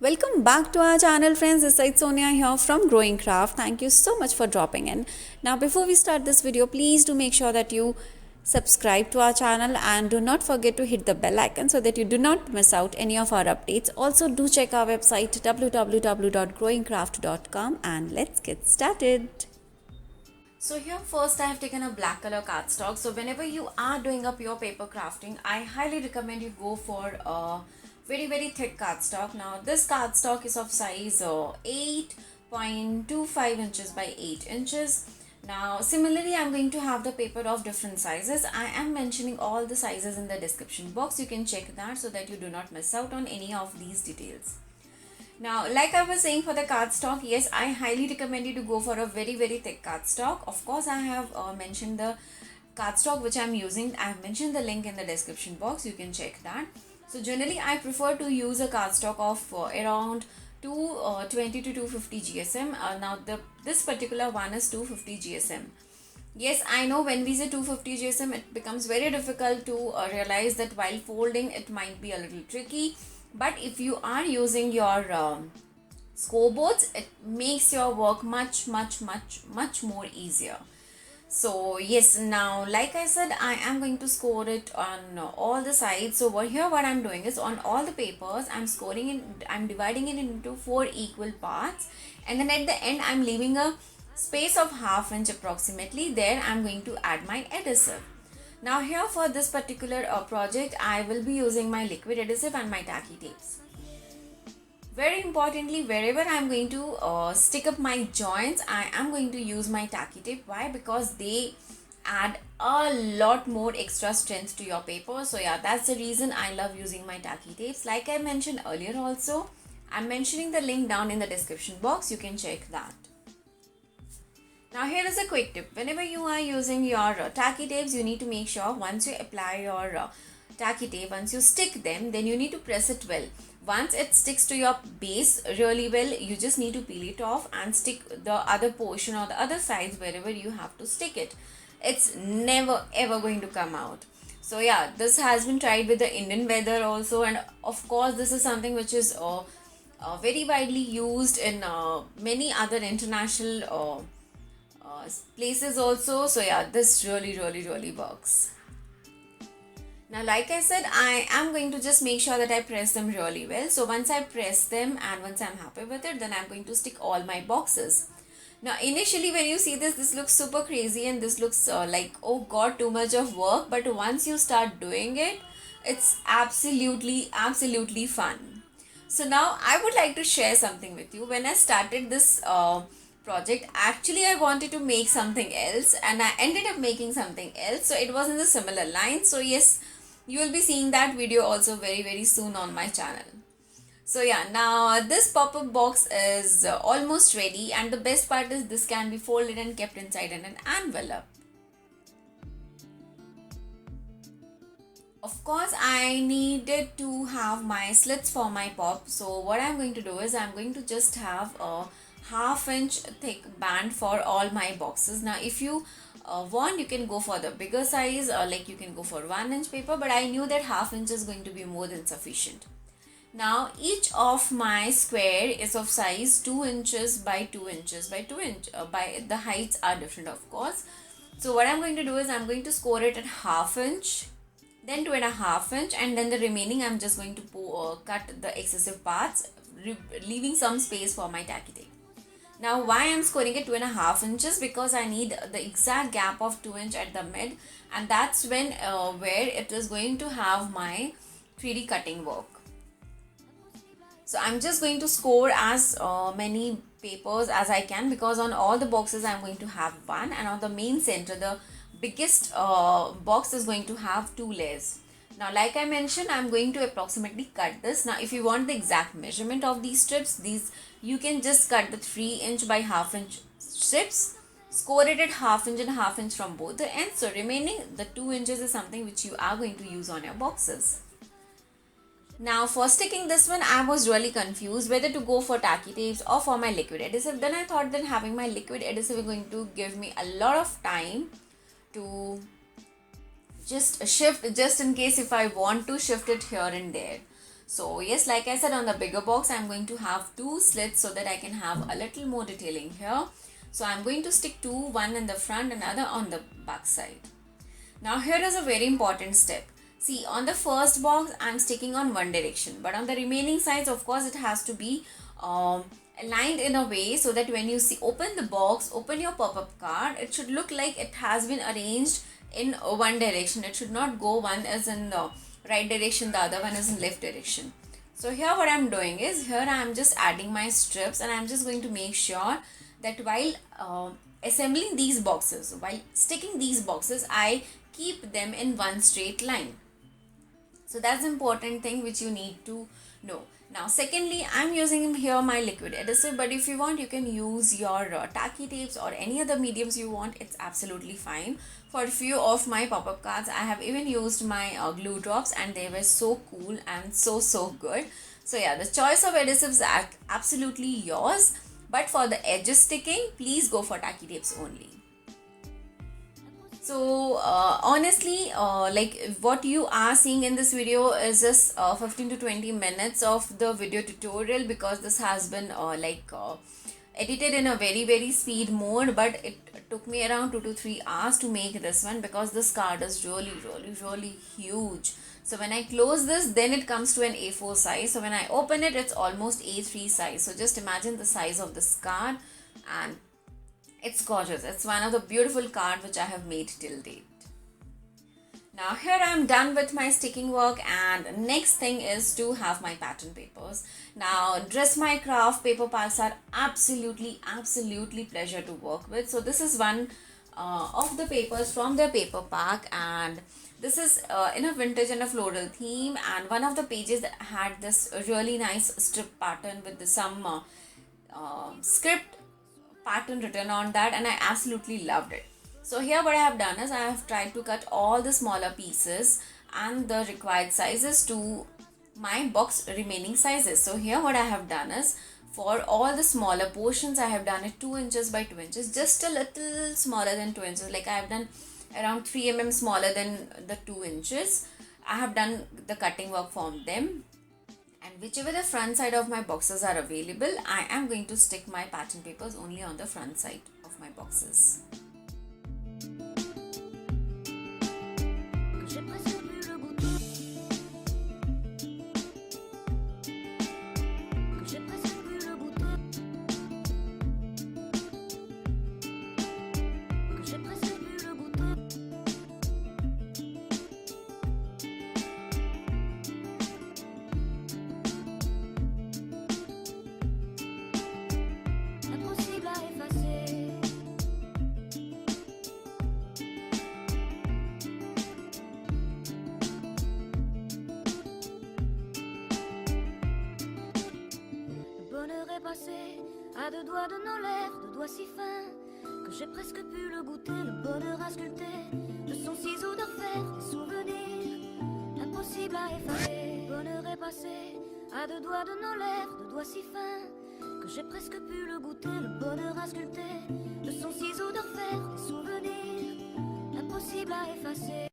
Welcome back to our channel, friends. This is Sonia here from Growing Craft. Thank you so much for dropping in. Now, before we start this video, please do make sure that you subscribe to our channel and do not forget to hit the bell icon so that you do not miss out any of our updates. Also, do check our website www.growingcraft.com and let's get started. So here first I have taken a black color cardstock. So whenever you are doing up your paper crafting, I highly recommend you go for a very thick cardstock. Now this cardstock is of size 8.25 inches by 8 inches. Now similarly I'm going to have the paper of different sizes. I am mentioning all the sizes in the description box. You can check that so that you do not miss out on any of these details. Now, like I was saying for the cardstock, yes, I highly recommend you to go for a very thick cardstock. Of course, I have mentioned the cardstock which I am using. I have mentioned the link in the description box. You can check that. So, generally, I prefer to use a cardstock of around 220 to 250 GSM. Now, this particular one is 250 GSM. Yes, I know when we say 250 GSM, it becomes very difficult to realize that while folding, it might be a little tricky. But if you are using your scoreboards, it makes your work much more easier. So yes, now like I said, I am going to score it on all the sides. So over here what I'm doing is on all the papers, I'm dividing it into 4 equal parts, and then at the end I'm leaving a space of ½ inch approximately. There I'm going to add my adhesive. Now here for this particular project, I will be using my liquid adhesive and my tacky tapes. Very importantly, wherever I am going to stick up my joints, I am going to use my tacky tape. Why? Because they add a lot more extra strength to your paper. So yeah, that's the reason I love using my tacky tapes. Like I mentioned earlier also, I'm mentioning the link down in the description box. You can check that. Now here is a quick tip. Whenever you are using your tacky tapes, you need to make sure once you apply your tacky tape, once you stick them, then you need to press it well. Once it sticks to your base really well, you just need to peel it off and stick the other portion or the other sides wherever you have to stick it. It's never ever going to come out. So yeah, this has been tried with the Indian weather also, and of course this is something which is very widely used in many other international places also. So yeah, this really works. Now like I said, I am going to just make sure that I press them really well. So once I press them and once I'm happy with it, then I'm going to stick all my boxes. Now initially when you see this looks super crazy and this looks like, oh god, too much of work. But once you start doing it, it's absolutely fun. So now I would like to share something with you. When I started this project, actually I wanted to make something else and I ended up making something else. So it was in the similar line. So yes, you will be seeing that video also very soon on my channel. So yeah, now this pop-up box is almost ready, and the best part is this can be folded and kept inside in an envelope. Of course, I needed to have my slits for my pop. So what I'm going to do is I'm going to just have a ½ inch thick band for all my boxes. Now if you want, you can go for the bigger size, like you can go for 1 inch paper, but I knew that ½ inch is going to be more than sufficient. Now each of my square is of size 2 inches by 2 inches by 2 inch. By the heights are different, of course. So what I'm going to do is I'm going to score it at ½ inch, then 2.5 inch, and then the remaining I'm just going to cut the excessive parts, leaving some space for my tacky tape. Now why I'm scoring it 2.5 inches? Because I need the exact gap of 2 inch at the mid, and that's when where it is going to have my 3D cutting work. So I'm just going to score as many papers as I can, because on all the boxes I'm going to have one, and on the main center, the biggest box is going to have 2 layers. Now like I mentioned, I'm going to approximately cut this. Now if you want the exact measurement of these strips, you can just cut the 3 inch by ½ inch strips, score it at ½ inch and ½ inch from both the ends. So remaining the 2 inches is something which you are going to use on your boxes. Now for sticking this one, I was really confused whether to go for tacky tapes or for my liquid adhesive. Then I thought that having my liquid adhesive is going to give me a lot of time to just shift, just in case if I want to shift it here and there. So yes, like I said, on the bigger box I'm going to have two slits so that I can have a little more detailing here. So I'm going to stick two, one in the front, another on the back side. Now here is a very important step. See, on the first box I'm sticking on one direction, but on the remaining sides, of course, it has to be aligned in a way so that when you see open the box, open your pop-up card, it should look like it has been arranged in one direction. It should not go one is in the right direction, the other one is in left direction. So here what I'm doing is, here I'm just adding my strips, and I'm just going to make sure that while assembling these boxes, while sticking these boxes, I keep them in one straight line. So that's the important thing which you need to know. Now secondly, I'm using here my liquid adhesive, but if you want, you can use your tacky tapes or any other mediums you want. It's absolutely fine. For a few of my pop-up cards, I have even used my glue drops, and they were so cool and so good. So yeah, the choice of adhesives are absolutely yours, but for the edges sticking, please go for tacky tapes only. So honestly, like what you are seeing in this video is just 15 to 20 minutes of the video tutorial, because this has been edited in a very speed mode, but it took me around 2 to 3 hours to make this one, because this card is really huge. So when I close this, then it comes to an A4 size. So when I open it, it's almost A3 size. So just imagine the size of this card, and it's gorgeous. It's one of the beautiful cards which I have made till date. Now here I am done with my sticking work, and next thing is to have my pattern papers. Now Dress My Craft paper packs are absolutely pleasure to work with. So this is one of the papers from their paper pack, and this is in a vintage and a floral theme, and one of the pages had this really nice strip pattern with some script pattern written on that, and I absolutely loved it. So here what I have done is, I have tried to cut all the smaller pieces and the required sizes to my box remaining sizes. So here what I have done is, for all the smaller portions, I have done it 2 inches by 2 inches, just a little smaller than 2 inches. Like I have done around 3 mm smaller than the 2 inches. I have done the cutting work from them. And whichever the front side of my boxes are available, I am going to stick my pattern papers only on the front side of my boxes. À deux doigts de nos lèvres, deux doigts si fins que j'ai presque pu le goûter. Le bonheur à sculpter de son ciseau de fer, des souvenirs impossibles à effacer. Le bonheur est passé à deux doigts de nos lèvres, deux doigts si fins que j'ai presque pu le goûter. Le bonheur à sculpter de son ciseau de fer, des souvenirs impossibles à effacer.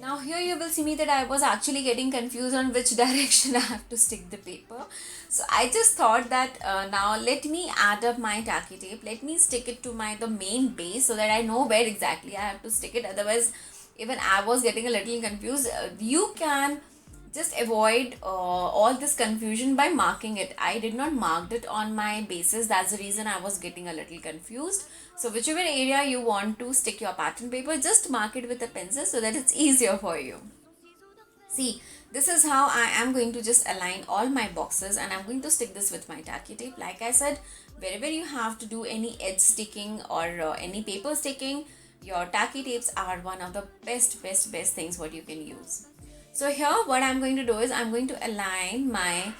Now here you will see me that I was actually getting confused on which direction I have to stick the paper. So I just thought that now let me add up my tacky tape. Let me stick it to the main base so that I know where exactly I have to stick it. Otherwise, even I was getting a little confused. You can just avoid all this confusion by marking it. I did not mark it on my bases. That's the reason I was getting a little confused. So whichever area you want to stick your pattern paper, just mark it with a pencil so that it's easier for you. See, this is how I am going to just align all my boxes, and I'm going to stick this with my tacky tape. Like I said, wherever you have to do any edge sticking or any paper sticking, your tacky tapes are one of the best things what you can use. So here what I'm going to do is I'm going to align my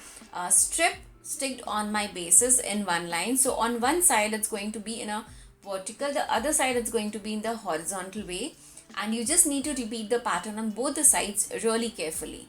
strip sticked on my bases in one line. So on one side it's going to be in a vertical, the other side it's going to be in the horizontal way, and you just need to repeat the pattern on both the sides really carefully.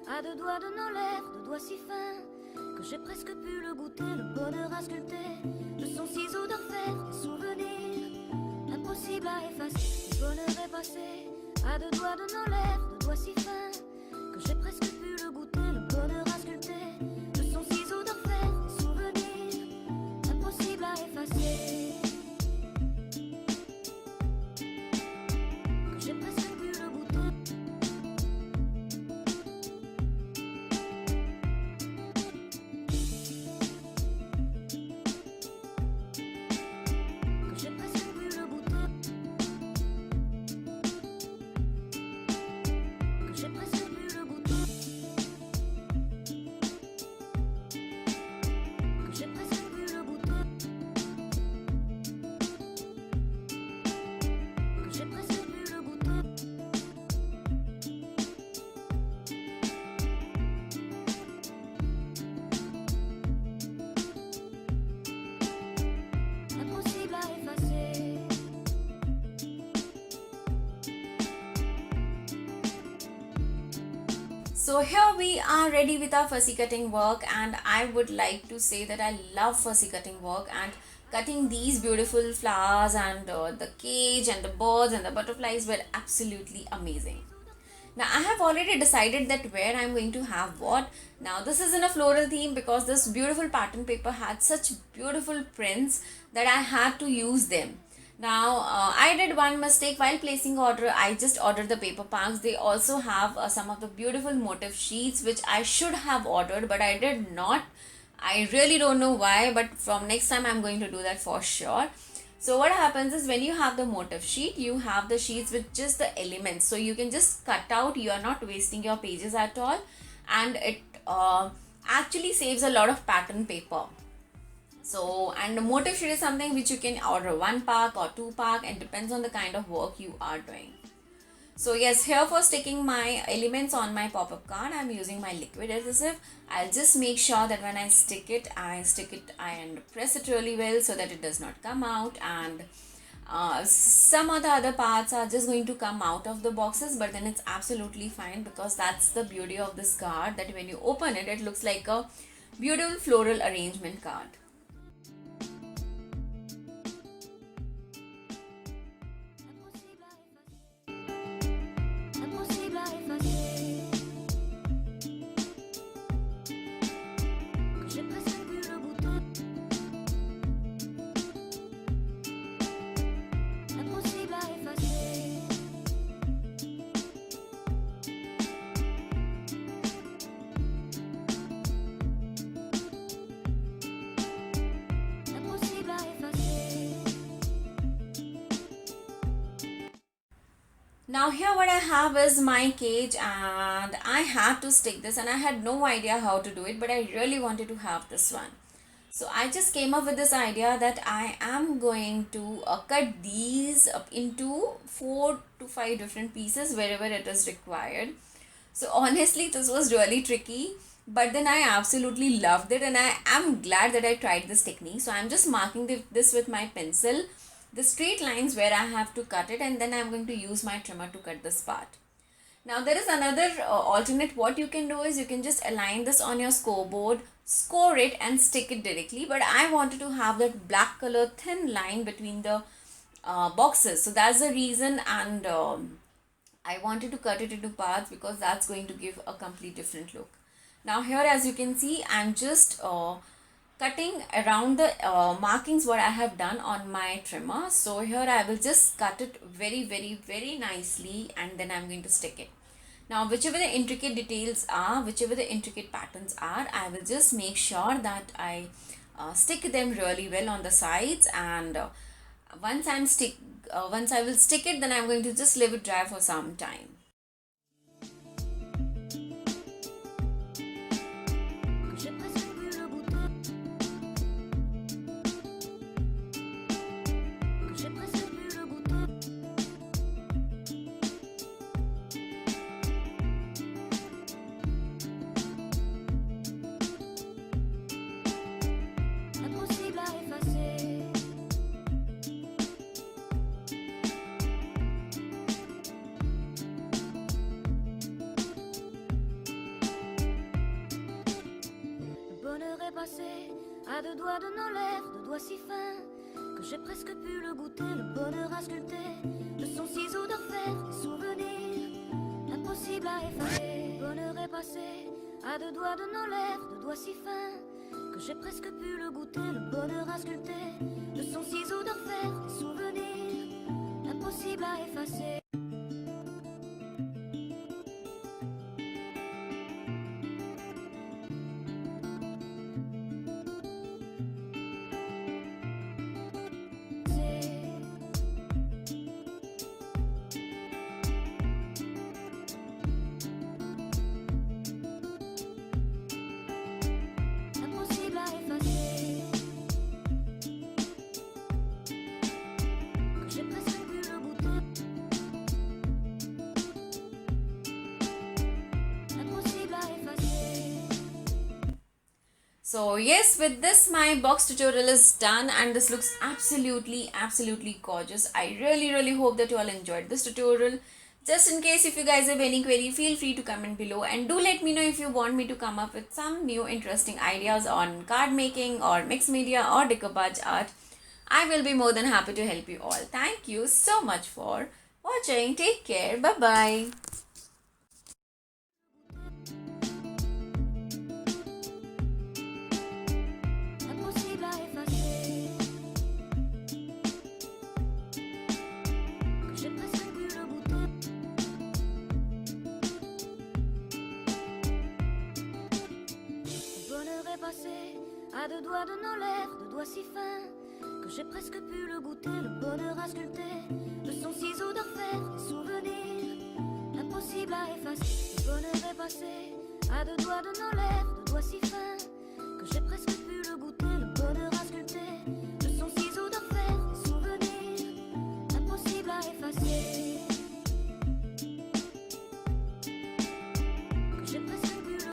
À deux doigts de nos lèvres, deux doigts si fins que j'ai presque pu le goûter, le bonheur à sculpter de son ciseau d'orfèvre, des souvenirs impossibles à effacer. Le bonheur est passé à deux doigts de nos lèvres, deux doigts si fins que j'ai presque pu le goûter, le bonheur à sculpter de son ciseau d'orfèvre, des souvenirs impossibles à effacer. Que j'ai presque pu le goûter. So here we are ready with our fussy cutting work, and I would like to say that I love fussy cutting work, and cutting these beautiful flowers and the cage and the birds and the butterflies were absolutely amazing. Now I have already decided that where I'm going to have what. Now this is in a floral theme because this beautiful pattern paper had such beautiful prints that I had to use them. Now I did one mistake while placing order. I just ordered the paper packs. They also have some of the beautiful motif sheets which I should have ordered, but I did not. I really don't know why, but from next time I'm going to do that for sure. So what happens is when you have the motif sheet, you have the sheets with just the elements, so you can just cut out. You are not wasting your pages at all, and it actually saves a lot of pattern paper. So, and the motif sheet is something which you can order 1 pack or 2 pack, and depends on the kind of work you are doing. So yes, here for sticking my elements on my pop-up card, I'm using my liquid adhesive. I'll just make sure that when I stick it and press it really well so that it does not come out. And Some of the other parts are just going to come out of the boxes, but then it's absolutely fine, because that's the beauty of this card, that when you open it, it looks like a beautiful floral arrangement card. Impossible à effacer, que j'ai presque pu le goûter. Impossible à effacer, impossible à effacer. Now here what I have is my cage, and I had to stick this, and I had no idea how to do it, but I really wanted to have this one. So I just came up with this idea that I am going to cut these up into 4 to 5 different pieces wherever it is required. So honestly, this was really tricky, but then I absolutely loved it, and I am glad that I tried this technique. So I'm just marking this with my pencil, the straight lines where I have to cut it, and then I'm going to use my trimmer to cut this part. Now there is another alternate. What you can do is you can just align this on your scoreboard, score it and stick it directly, but I wanted to have that black color thin line between the boxes, so that's the reason, and I wanted to cut it into parts because that's going to give a complete different look. Now here, as you can see, I'm just cutting around the markings what I have done on my trimmer. So here I will just cut it very nicely, and then I'm going to stick it. Now whichever the intricate details are, whichever the intricate patterns are, I will just make sure that I stick them really well on the sides, and once I will stick it, then I'm going to just leave it dry for some time. Que j'ai presque pu le goûter. Que j'ai presque pu le goûter. Impossible à effacer, le bonheur est passé à 2 doigts de nos lèvres, 2 doigts si fins que j'ai presque pu le goûter. Le bonheur a sculpté de son ciseau d'orfèvre des souvenirs impossible à effacer. Le bonheur est passé à 2 doigts de nos lèvres, 2 doigts si fins que j'ai presque pu le goûter. Le bonheur a sculpté de son ciseau d'orfèvre des souvenirs impossible à effacer. Impossible à effacer, que j'ai presque pu le goûter. Impossible à effacer. So yes, with this my box tutorial is done, and this looks absolutely gorgeous. I really hope that you all enjoyed this tutorial. Just in case if you guys have any query, feel free to comment below, and do let me know if you want me to come up with some new interesting ideas on card making or mixed media or decoupage art. I will be more than happy to help you all. Thank you so much for watching. Take care. Bye bye. Impossible à effacer, que j'ai presque pu le goûter. Le bonheur est passé à 2 doigts de nos lèvres, 2 doigts si fins que j'ai presque pu le goûter. Le bonheur a sculpté de son ciseau d'orfèvre des souvenirs impossible à effacer. Le bonheur est passé à 2 doigts de nos lèvres, 2 doigts si fins que j'ai presque